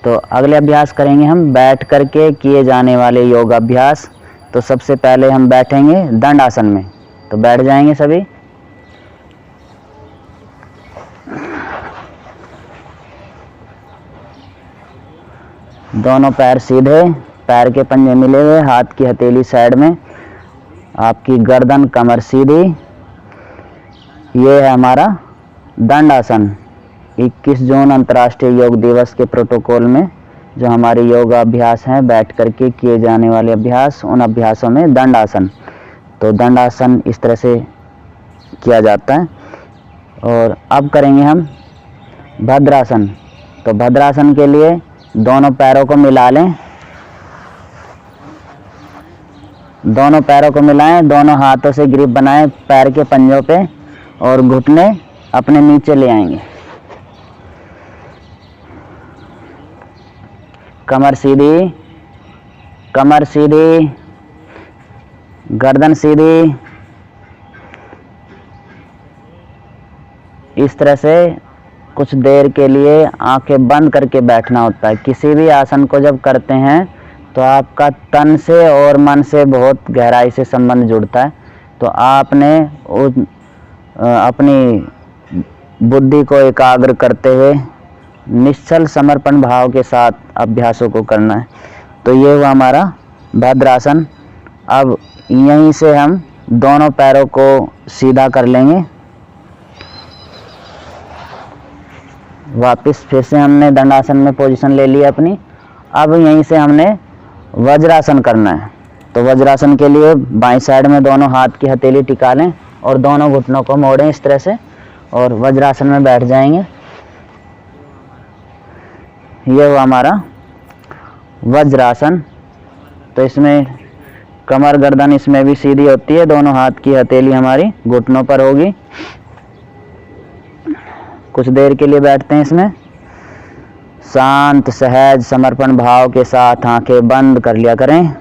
तो अगले अभ्यास करेंगे हम बैठ करके किए जाने वाले योग अभ्यास। तो सबसे पहले हम बैठेंगे दंड आसन में। तो बैठ जाएंगे सभी। दोनों पैर सीधे, पैर के पंजे मिले हुए, हाथ की हथेली साइड में, आपकी गर्दन कमर सीधी। ये है हमारा दंड आसन। 21 जून अंतर्राष्ट्रीय योग दिवस के प्रोटोकॉल में जो हमारे योग अभ्यास हैं बैठ करके किए जाने वाले अभ्यास, उन अभ्यासों में दंड आसन। तो दंड आसन इस तरह से किया जाता है। और अब करेंगे हम भद्रासन। तो भद्रासन के लिए दोनों पैरों को मिला लें, दोनों पैरों को मिलाएं, दोनों हाथों से ग्रिप बनाएं पैर के पंजों पे और घुटने अपने नीचे ले आएंगे। कमर सीधी, कमर सीधी, गर्दन सीधी। इस तरह से कुछ देर के लिए आंखें बंद करके बैठना होता है। किसी भी आसन को जब करते हैं तो आपका तन से और मन से बहुत गहराई से संबंध जुड़ता है। तो आपने अपनी बुद्धि को एकाग्र करते हुए निश्चल समर्पण भाव के साथ अभ्यासों को करना है। तो ये हुआ हमारा भद्रासन। अब यहीं से हम दोनों पैरों को सीधा कर लेंगे। वापस फिर से हमने दंडासन में पोजीशन ले ली अपनी। अब यहीं से हमने वज्रासन करना है। तो वज्रासन के लिए बाईं साइड में दोनों हाथ की हथेली टिका लें और दोनों घुटनों को मोड़ें इस तरह से और वज्रासन में बैठ जाएंगे। ये हुआ हमारा वज्रासन। तो इसमें कमर गर्दन इसमें भी सीधी होती है, दोनों हाथ की हथेली हमारी घुटनों पर होगी। कुछ देर के लिए बैठते हैं इसमें। शांत सहज समर्पण भाव के साथ आंखें बंद कर लिया करें।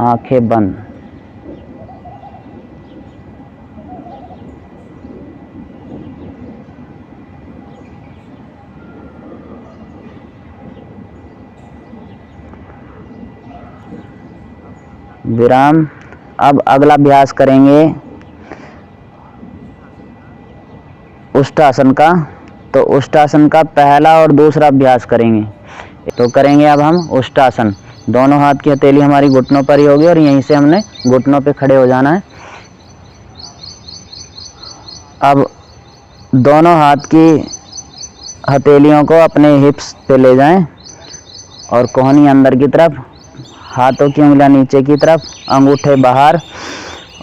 आंखें बंद। विराम। अब अगला अभ्यास करेंगे उष्टासन का। तो उष्टासन का पहला और दूसरा अभ्यास करेंगे। तो करेंगे अब हम उष्टासन। दोनों हाथ की हथेली हमारी घुटनों पर ही होगी और यहीं से हमने घुटनों पे खड़े हो जाना है। अब दोनों हाथ की हथेलियों को अपने हिप्स पे ले जाएं और कोहनी अंदर की तरफ, हाथों की उंगलियां नीचे की तरफ, अंगूठे बाहर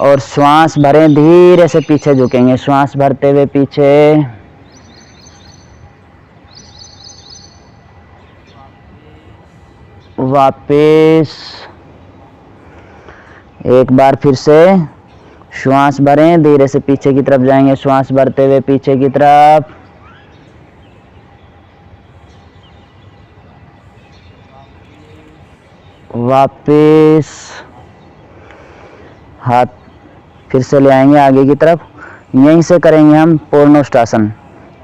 और श्वास भरें। धीरे से पीछे झुकेंगे, श्वास भरते हुए पीछे। वापस एक बार फिर से श्वास भरें, धीरे से पीछे की तरफ जाएंगे, श्वास भरते हुए पीछे की तरफ। वापस हाथ फिर से ले आएंगे आगे की तरफ। यहीं से करेंगे हम पूर्णोष्टासन।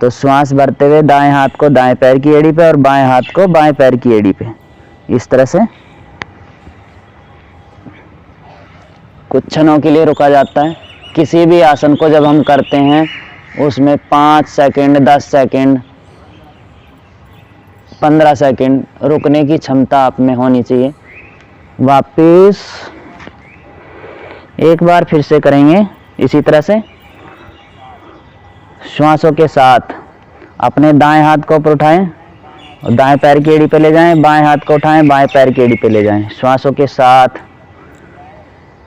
तो श्वास भरते हुए दाएं हाथ को दाएं पैर की एड़ी पे और बाएं हाथ को बाएं पैर की एड़ी पे, इस तरह से कुछ क्षणों के लिए रुका जाता है। किसी भी आसन को जब हम करते हैं उसमें 5 सेकंड, 10 सेकंड, 15 सेकंड रुकने की क्षमता आप में होनी चाहिए। वापिस एक बार फिर से करेंगे इसी तरह से। श्वासों के साथ अपने दाएं हाथ को ऊपर उठाएं और दाएं पैर की एड़ी पे ले जाएं, बाएं हाथ को उठाएं, बाएं पैर की एड़ी पे ले जाएं। श्वासों के साथ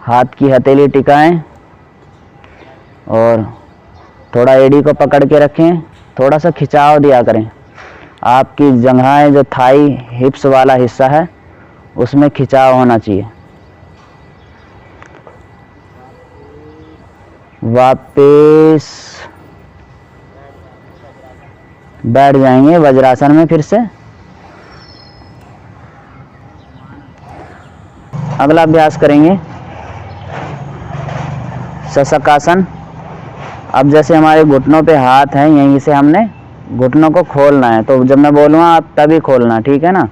हाथ की हथेली टिकाएं और थोड़ा एड़ी को पकड़ के रखें। थोड़ा सा खिंचाव दिया करें। आपकी जंघाएं जो थाई हिप्स वाला हिस्सा है उसमें खिंचाव होना चाहिए। वापस बैठ जाएंगे वज्रासन में फिर से। अगला अभ्यास करेंगे शशकासन। अब जैसे हमारे घुटनों पे हाथ हैं, यहीं से हमने घुटनों को खोलना है, तो जब मैं बोलूँगा आप तभी खोलना, ठीक है ना।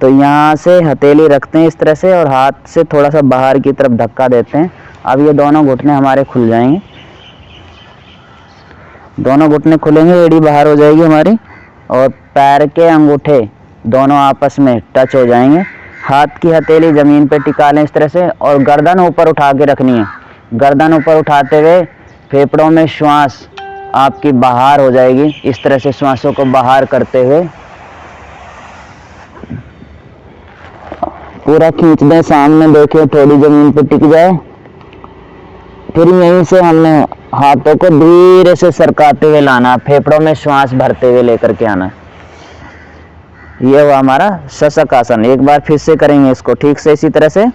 तो यहाँ से हथेली रखते हैं इस तरह से और हाथ से थोड़ा सा बाहर की तरफ धक्का देते हैं। अब ये दोनों घुटने हमारे खुल जाएंगे, दोनों घुटने खुलेंगे, एड़ी बाहर हो जाएगी हमारी और पैर के अंगूठे दोनों आपस में टच हो जाएंगे। हाथ की हथेली ज़मीन पे टिका लें इस तरह से और गर्दन ऊपर उठा के रखनी है। गर्दन ऊपर उठाते हुए फेफड़ों में श्वास आपकी बाहर हो जाएगी, इस तरह से श्वासों को बाहर करते हुए पूरा खींच दें, सामने देखें, थोड़ी ज़मीन पे टिक जाए। फिर यहीं से हमने हाथों को धीरे से सरकाते हुए लाना, फेफड़ों में श्वास भरते हुए लेकर के आना। ये हुआ हमारा शशक आसन। एक बार फिर से करेंगे इसको ठीक से, इसी तरह से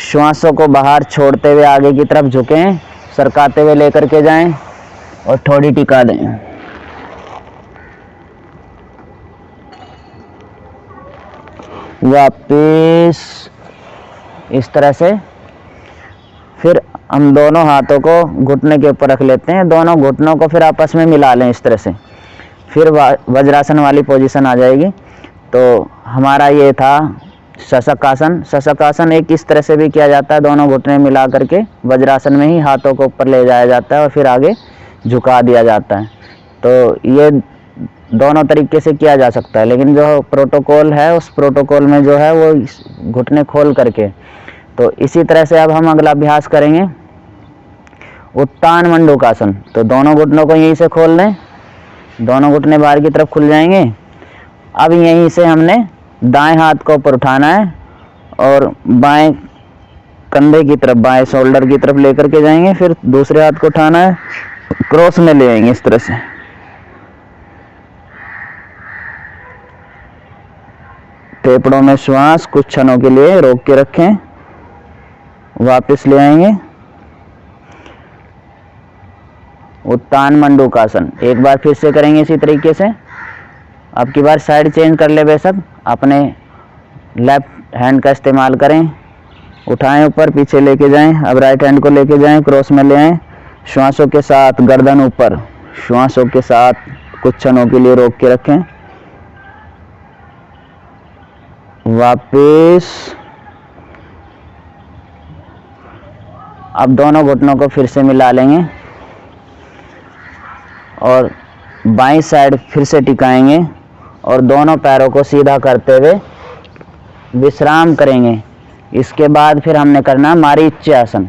श्वासों को बाहर छोड़ते हुए आगे की तरफ झुकें, सरकाते हुए लेकर के जाएं और थोड़ी टिका दें। वापिस इस तरह से। फिर हम दोनों हाथों को घुटने के ऊपर रख लेते हैं, दोनों घुटनों को फिर आपस में मिला लें इस तरह से। फिर वज्रासन वाली पोजीशन आ जाएगी। तो हमारा ये था शशक आसन। शशक आसन एक इस तरह से भी किया जाता है, दोनों घुटने मिला करके वज्रासन में ही हाथों को ऊपर ले जाया जाता है और फिर आगे झुका दिया जाता है। तो ये दोनों तरीके से किया जा सकता है, लेकिन जो प्रोटोकॉल है उस प्रोटोकॉल में जो है वो घुटने खोल करके। तो इसी तरह से अब हम अगला अभ्यास करेंगे उत्तान मंडूकासन। तो दोनों घुटनों को यहीं से खोल लें, दोनों घुटने बाहर की तरफ खुल जाएंगे। अब यहीं से हमने दाएं हाथ को ऊपर उठाना है और बाएं कंधे की तरफ, बाएं शोल्डर की तरफ लेकर के जाएंगे। फिर दूसरे हाथ को उठाना है, क्रॉस में ले आएंगे इस तरह से। फेफड़ों में श्वास कुछ क्षणों के लिए रोक के रखें, वापस ले आएंगे। उत्तान मंडूकासन एक बार फिर से करेंगे इसी तरीके से। अब की बार साइड चेंज कर ले बेशक, अपने लेफ्ट हैंड का इस्तेमाल करें। उठाएं ऊपर, पीछे लेके जाएं। अब राइट हैंड को लेके जाएं, क्रॉस में ले आएं। श्वासों के साथ गर्दन ऊपर, श्वासों के साथ कुछ क्षणों के लिए रोक के रखें, वापिस। अब दोनों घुटनों को फिर से मिला लेंगे और बाईं साइड फिर से टिकाएंगे और दोनों पैरों को सीधा करते हुए विश्राम करेंगे। इसके बाद फिर हमने करना मारीच्यासन,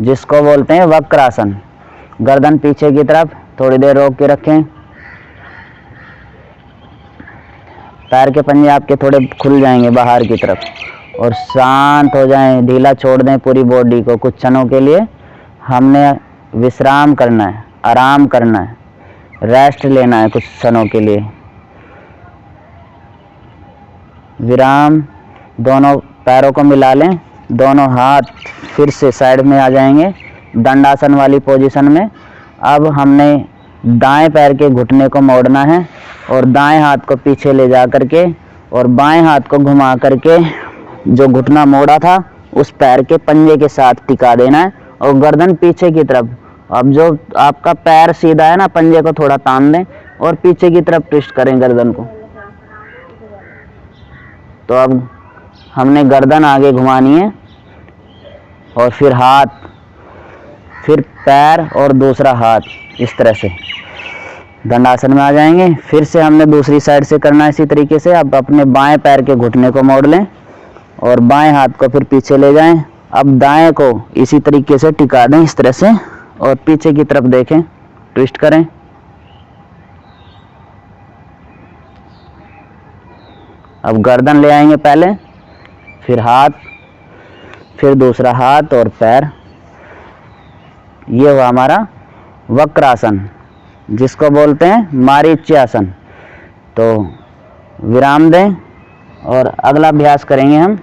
जिसको बोलते हैं वक्रासन। गर्दन पीछे की तरफ थोड़ी देर रोक के रखें, पैर के पंजे आपके थोड़े खुल जाएंगे बाहर की तरफ और शांत हो जाएं, ढीला छोड़ दें पूरी बॉडी को। कुछ क्षणों के लिए हमने विश्राम करना है, आराम करना है, रेस्ट लेना है कुछ क्षणों के लिए। विराम, दोनों पैरों को मिला लें, दोनों हाथ फिर से साइड में आ जाएंगे दंडासन वाली पोजीशन में। अब हमने दाएं पैर के घुटने को मोड़ना है और दाएं हाथ को पीछे ले जा करके और बाएं हाथ को घुमा करके जो घुटना मोड़ा था उस पैर के पंजे के साथ टिका देना है और गर्दन पीछे की तरफ। अब जो आपका पैर सीधा है ना, पंजे को थोड़ा तान दें और पीछे की तरफ ट्विस्ट करें गर्दन को। तो अब हमने गर्दन आगे घुमानी है और फिर हाथ, फिर पैर और दूसरा हाथ, इस तरह से दंडासन में आ जाएंगे। फिर से हमने दूसरी साइड से करना है इसी तरीके से। अब अपने बाएं पैर के घुटने को मोड़ लें और बाएं हाथ को फिर पीछे ले जाएं। अब दाएं को इसी तरीके से टिका दें इस तरह से और पीछे की तरफ देखें, ट्विस्ट करें। अब गर्दन ले आएंगे पहले, फिर हाथ, फिर दूसरा हाथ और पैर। ये हुआ हमारा वक्रासन, जिसको बोलते हैं मारीच्यासन। तो विराम दें और अगला अभ्यास करेंगे हम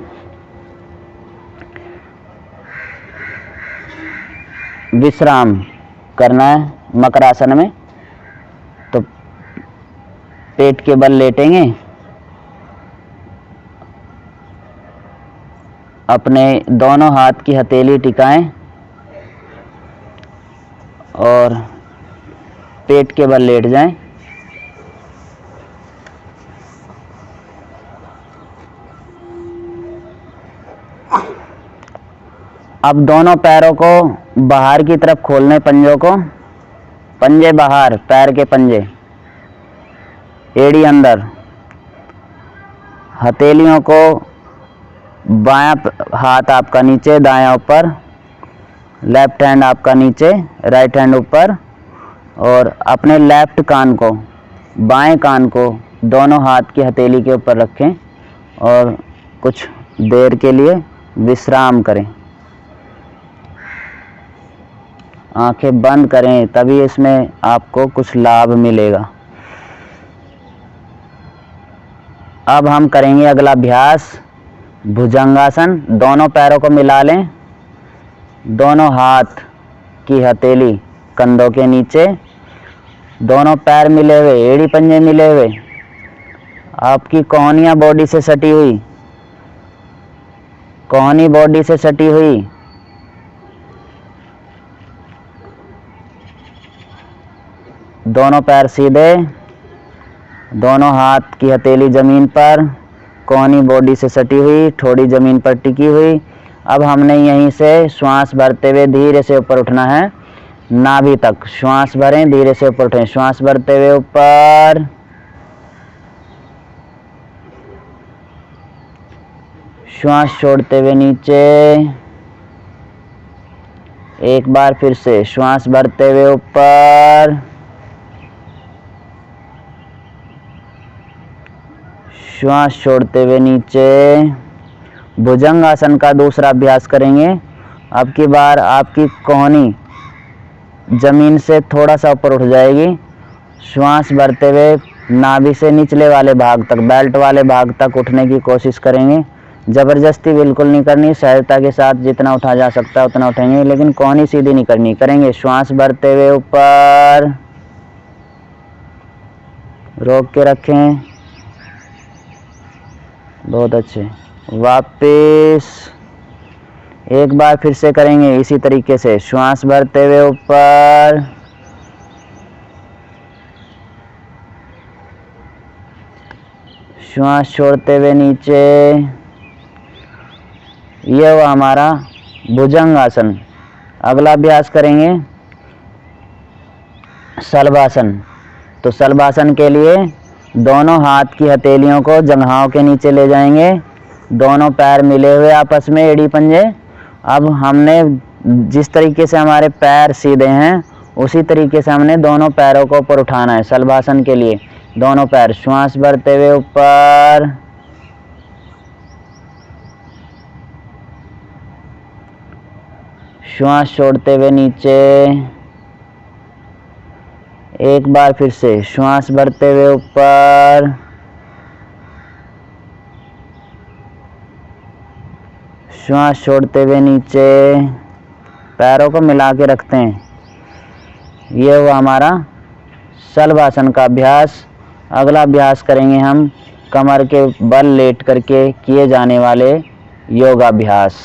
विश्राम करना है मकरासन में। तो पेट के बल लेटेंगे, अपने दोनों हाथ की हथेली टिकाएं और पेट के बल लेट जाएं। अब दोनों पैरों को बाहर की तरफ खोलने, पंजों को, पंजे बाहर, पैर के पंजे, एड़ी अंदर, हथेलियों को बायां हाथ आपका नीचे, दायां ऊपर, लेफ्ट हैंड आपका नीचे, राइट हैंड ऊपर, और अपने लेफ्ट कान को, बाएं कान को दोनों हाथ की हथेली के ऊपर रखें और कुछ देर के लिए विश्राम करें। आंखें बंद करें, तभी इसमें आपको कुछ लाभ मिलेगा। अब हम करेंगे अगला अभ्यास भुजंगासन। दोनों पैरों को मिला लें, दोनों हाथ की हथेली कंधों के नीचे, दोनों पैर मिले हुए, एड़ी पंजे मिले हुए, आपकी कोहनियाँ बॉडी से सटी हुई, कोहनी बॉडी से सटी हुई, दोनों पैर सीधे, दोनों हाथ की हथेली जमीन पर, कोहनी बॉडी से सटी हुई, ठोड़ी जमीन पर टिकी हुई। अब हमने यहीं से श्वास भरते हुए धीरे से ऊपर उठना है, नाभि तक श्वास भरें, धीरे से ऊपर उठें, श्वास भरते हुए ऊपर, श्वास छोड़ते हुए नीचे, एक बार फिर से श्वास भरते हुए ऊपर, श्वास छोड़ते हुए नीचे। भुजंगासन का दूसरा अभ्यास करेंगे। अब की बार आपकी कोहनी जमीन से थोड़ा सा ऊपर उठ जाएगी, श्वास भरते हुए नाभि से निचले वाले भाग तक, बेल्ट वाले भाग तक उठने की कोशिश करेंगे। ज़बरदस्ती बिल्कुल नहीं करनी, सहजता के साथ जितना उठा जा सकता है उतना उठेंगे, लेकिन कोहनी सीधी नहीं करनी। करेंगे श्वास भरते हुए ऊपर, रोक के रखें, बहुत अच्छे। वापस एक बार फिर से करेंगे इसी तरीके से, श्वास भरते हुए ऊपर, श्वास छोड़ते हुए नीचे। यह हुआ हमारा भुजंगासन। अगला अभ्यास करेंगे शलभासन। तो शलभासन के लिए दोनों हाथ की हथेलियों को जंघाओं के नीचे ले जाएंगे, दोनों पैर मिले हुए आपस में, एड़ी पंजे। अब हमने जिस तरीके से हमारे पैर सीधे हैं उसी तरीके से हमने दोनों पैरों को ऊपर उठाना है। शलभासन के लिए दोनों पैर, श्वास भरते हुए ऊपर, श्वास छोड़ते हुए नीचे। एक बार फिर से श्वास भरते हुए ऊपर, श्वास छोड़ते हुए नीचे। पैरों को मिला के रखते हैं। ये हुआ हमारा शलभासन का अभ्यास। अगला अभ्यास करेंगे हम कमर के बल लेट करके किए जाने वाले योगाभ्यास।